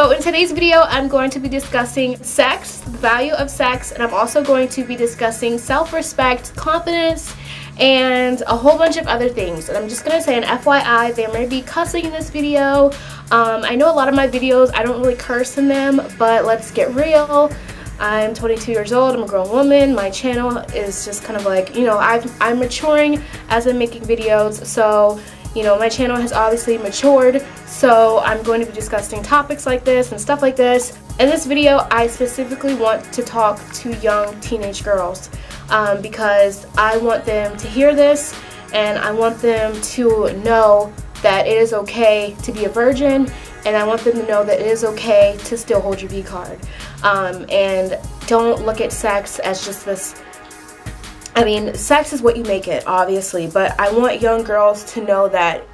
So in today's video, I'm going to be discussing sex, the value of sex, and I'm also going to be discussing self-respect, confidence, and a whole bunch of other things. And I'm just going to say an FYI, there may be cussing in this video. I know a lot of my videos, I don't really curse in them, but let's get real. I'm 22 years old, I'm a grown woman. My channel is just kind of like, you know, I'm maturing as I'm making videos, so you know, my channel has obviously matured, so I'm going to be discussing topics like this and stuff like this. In this video, I specifically want to talk to young teenage girls because I want them to hear this, and I want them to know that it is okay to be a virgin, and I want them to know that it is okay to still hold your V card. And don't look at sex as just this. I mean, sex is what you make it, obviously, but I want young girls to know that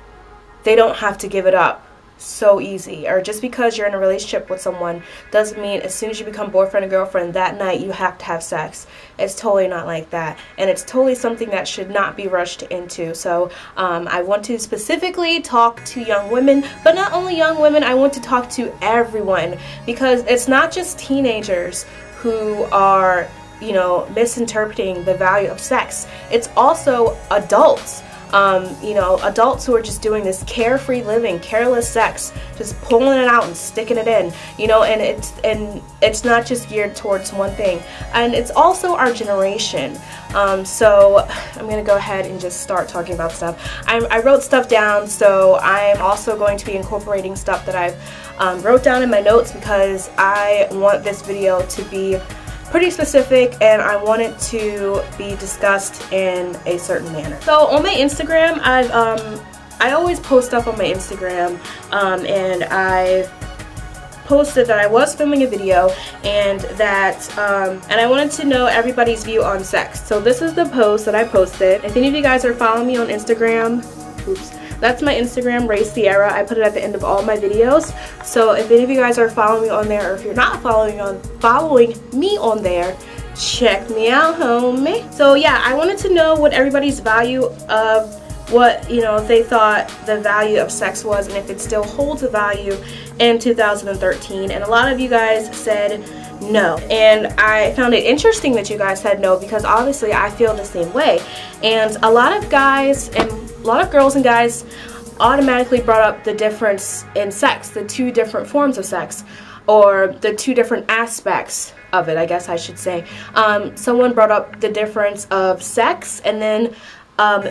they don't have to give it up so easy. Or just because you're in a relationship with someone doesn't mean as soon as you become boyfriend and girlfriend that night you have to have sex. It's totally not like that. And it's totally something that should not be rushed into. So I want to specifically talk to young women, but not only young women, I want to talk to everyone, because it's not just teenagers who are, you know, misinterpreting the value of sex. It's also adults, you know, adults who are just doing this carefree living, careless sex, just pulling it out and sticking it in, you know, and it's not just geared towards one thing. And it's also our generation. So I'm gonna go ahead and just start talking about stuff. I wrote stuff down, so I'm also going to be incorporating stuff that I've wrote down in my notes, because I want this video to be pretty specific, and I want it to be discussed in a certain manner. So on my Instagram, I always post stuff on my Instagram, and I posted that I was filming a video, and that and I wanted to know everybody's view on sex. So this is the post that I posted. If any of you guys are following me on Instagram, oops, that's my Instagram, MrsCiaraRae. I put it at the end of all my videos. So if any of you guys are following me on there, or if you're not following me on there, check me out, homie. So yeah, I wanted to know what everybody's value of what, you know, they thought the value of sex was, and if it still holds a value in 2013. And a lot of you guys said no, and I found it interesting that you guys said no, because obviously I feel the same way. And a lot of guys and a lot of girls and guys automatically brought up the difference in sex, the two different forms of sex, or the two different aspects of it, I guess I should say. Someone brought up the difference of sex and then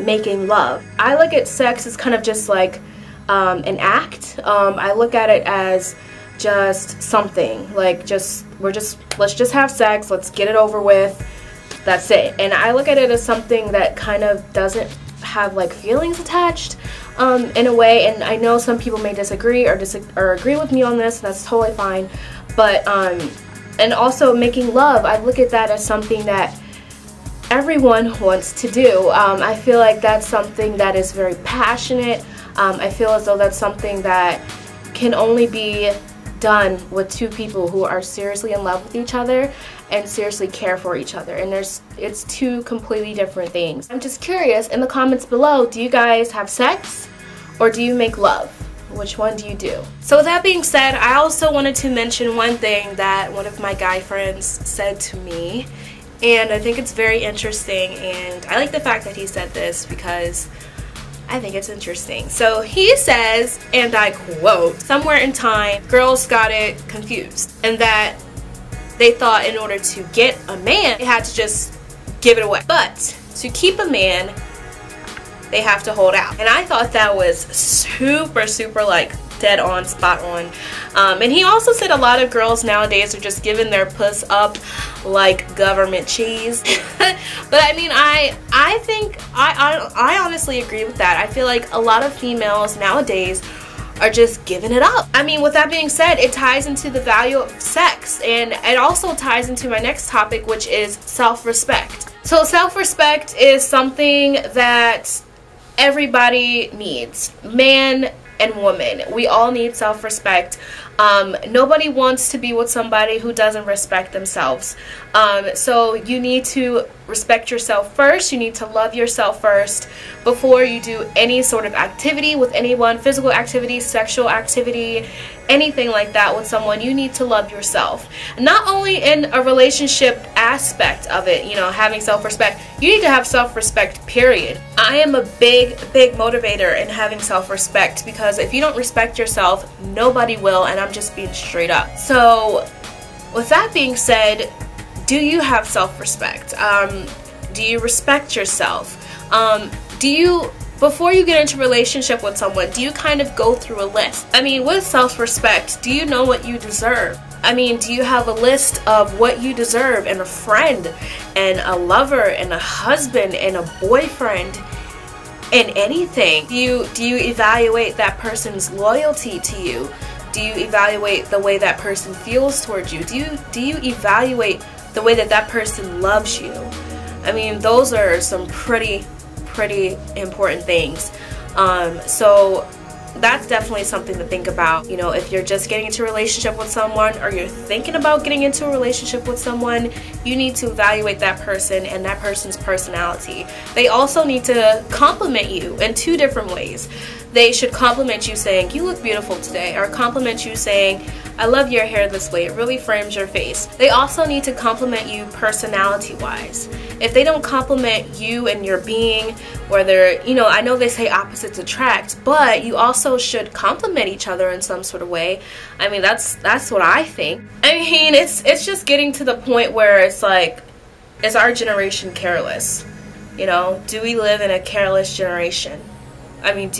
making love. I look at sex as kind of just like an act. I look at it as just something, like let's just have sex, let's get it over with, that's it. And I look at it as something that kind of doesn't have like feelings attached in a way, and I know some people may disagree or agree with me on this, that's totally fine. But and also making love, I look at that as something that everyone wants to do. I feel like that's something that is very passionate. I feel as though that's something that can only be done with two people who are seriously in love with each other and seriously care for each other, and it's two completely different things. I'm just curious, in the comments below, do you guys have sex or do you make love? Which one do you do? So with that being said, I also wanted to mention one thing that one of my guy friends said to me, and I think it's very interesting, and I like the fact that he said this because I think it's interesting. So he says, and I quote, somewhere in time, girls got it confused, and that they thought in order to get a man, they had to just give it away. But to keep a man, they have to hold out. And I thought that was super, super like dead on, spot on. And he also said a lot of girls nowadays are just giving their puss up like government cheese. But I mean, I think I honestly agree with that. I feel like a lot of females nowadays are just giving it up. I mean, with that being said, it ties into the value of sex, and it also ties into my next topic, which is self-respect. So self-respect is something that everybody needs, man and woman. We all need self-respect. Nobody wants to be with somebody who doesn't respect themselves. So you need to respect yourself first. You need to love yourself first before you do any sort of activity with anyone, physical activity, sexual activity, anything like that with someone. You need to love yourself. Not only in a relationship aspect of it, you know, having self-respect, you need to have self-respect, period. I am a big motivator in having self-respect, because if you don't respect yourself, nobody will, and I'm just being straight up. So with that being said, do you have self-respect? Do you respect yourself? Before you get into a relationship with someone, do you kind of go through a list? I mean, with self-respect, do you know what you deserve? I mean, do you have a list of what you deserve in a friend, and a lover, and a husband, and a boyfriend, and anything? Do you evaluate that person's loyalty to you? Do you evaluate the way that person feels towards you? Do you evaluate the way that that person loves you? I mean, those are some pretty important things. So that's definitely something to think about. You know, if you're just getting into a relationship with someone, or you're thinking about getting into a relationship with someone, you need to evaluate that person and that person's personality. They also need to compliment you in two different ways. They should compliment you saying, "You look beautiful today," or compliment you saying, "I love your hair this way, it really frames your face." They also need to compliment you personality-wise. If they don't compliment you and your being, whether, you know, I know they say opposites attract, but you also should compliment each other in some sort of way. I mean, that's what I think. I mean, it's just getting to the point where it's like, is our generation careless? You know, do we live in a careless generation? I mean,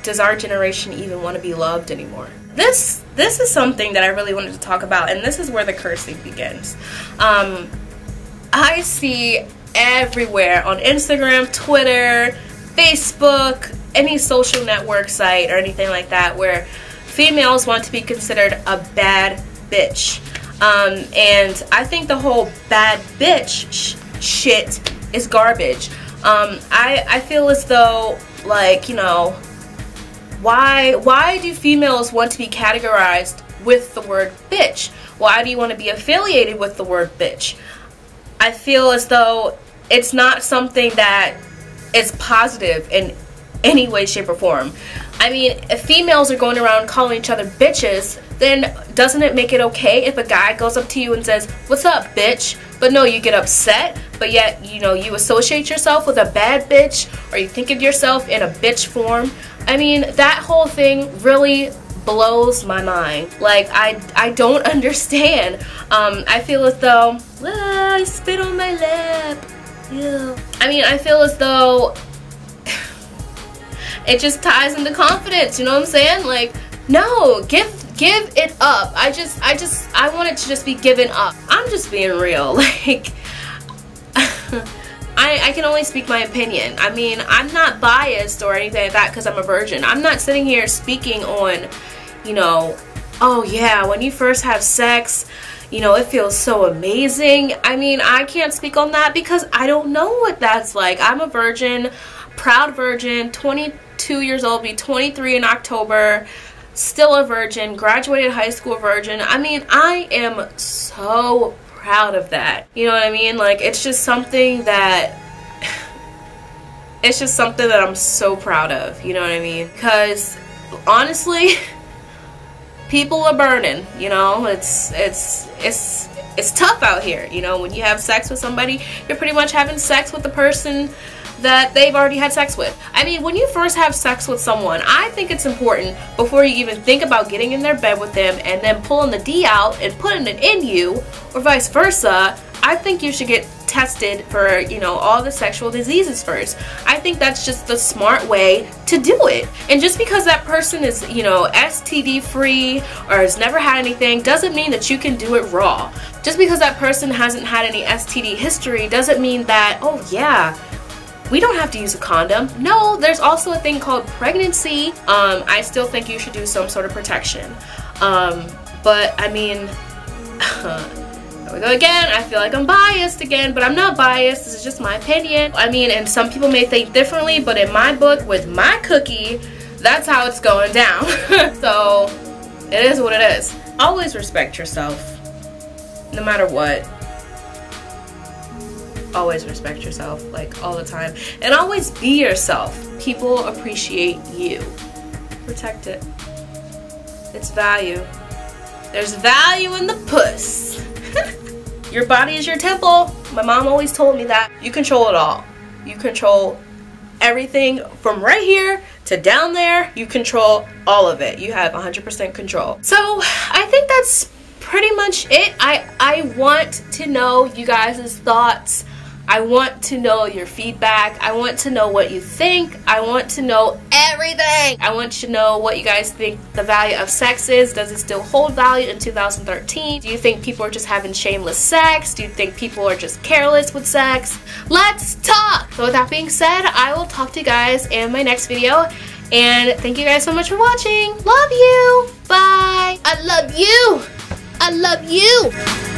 does our generation even want to be loved anymore? This is something that I really wanted to talk about, and this is where the cursing begins. I see everywhere on Instagram, Twitter, Facebook, any social network site or anything like that, where females want to be considered a bad bitch. And I think the whole bad bitch shit is garbage. I feel as though, like, you know, why do females want to be categorized with the word bitch? Why do you want to be affiliated with the word bitch? I feel as though it's not something that is positive in any way, shape, or form. I mean, if females are going around calling each other bitches, then doesn't it make it okay if a guy goes up to you and says, "What's up, bitch?" But no, you get upset, but yet, you know, you associate yourself with a bad bitch, or you think of yourself in a bitch form. I mean, that whole thing really blows my mind. Like, I don't understand. I feel as though, I spit on my lap. Yeah. I mean, I feel as though it just ties into confidence, you know what I'm saying? Like, no, give it up. I want it to just be given up. I'm just being real. Like, I can only speak my opinion. I mean, I'm not biased or anything like that because I'm a virgin. I'm not sitting here speaking on, you know, oh yeah, when you first have sex, you know, it feels so amazing. I mean, I can't speak on that because I don't know what that's like. I'm a virgin, proud virgin, 22 years old, be 23 in October, still a virgin, graduated high school virgin. I mean, I am so proud of that. You know what I mean? Like, it's just something that I'm so proud of, you know what I mean? Because honestly, people are burning, you know. It's tough out here, you know. When you have sex with somebody, you're pretty much having sex with the person that they've already had sex with. I mean, when you first have sex with someone, I think it's important, before you even think about getting in their bed with them and then pulling the D out and putting it in you, or vice versa, I think you should get tested for, you know, all the sexual diseases first. I think that's just the smart way to do it. And just because that person is, you know, STD free or has never had anything doesn't mean that you can do it raw. Just because that person hasn't had any STD history doesn't mean that, oh yeah, we don't have to use a condom. No, there's also a thing called pregnancy. I still think you should do some sort of protection. But I mean, there we go again. I feel like I'm biased again, but I'm not biased. This is just my opinion. I mean, and some people may think differently, but in my book, with my cookie, that's how it's going down. So it is what it is. Always respect yourself, no matter what. always respect yourself, like all the time, and always be yourself. People appreciate you. Protect it. It's value. There's value in the puss. Your body is your temple. My mom always told me that. You control it all. You control everything from right here to down there. You control all of it. You have 100% control. So I think that's pretty much it. I want to know you guys' thoughts. I want to know your feedback. I want to know what you think. I want to know everything. I want to know what you guys think the value of sex is. Does it still hold value in 2013? Do you think people are just having shameless sex? Do you think people are just careless with sex? Let's talk! So with that being said, I will talk to you guys in my next video. And thank you guys so much for watching. Love you. Bye. I love you. I love you.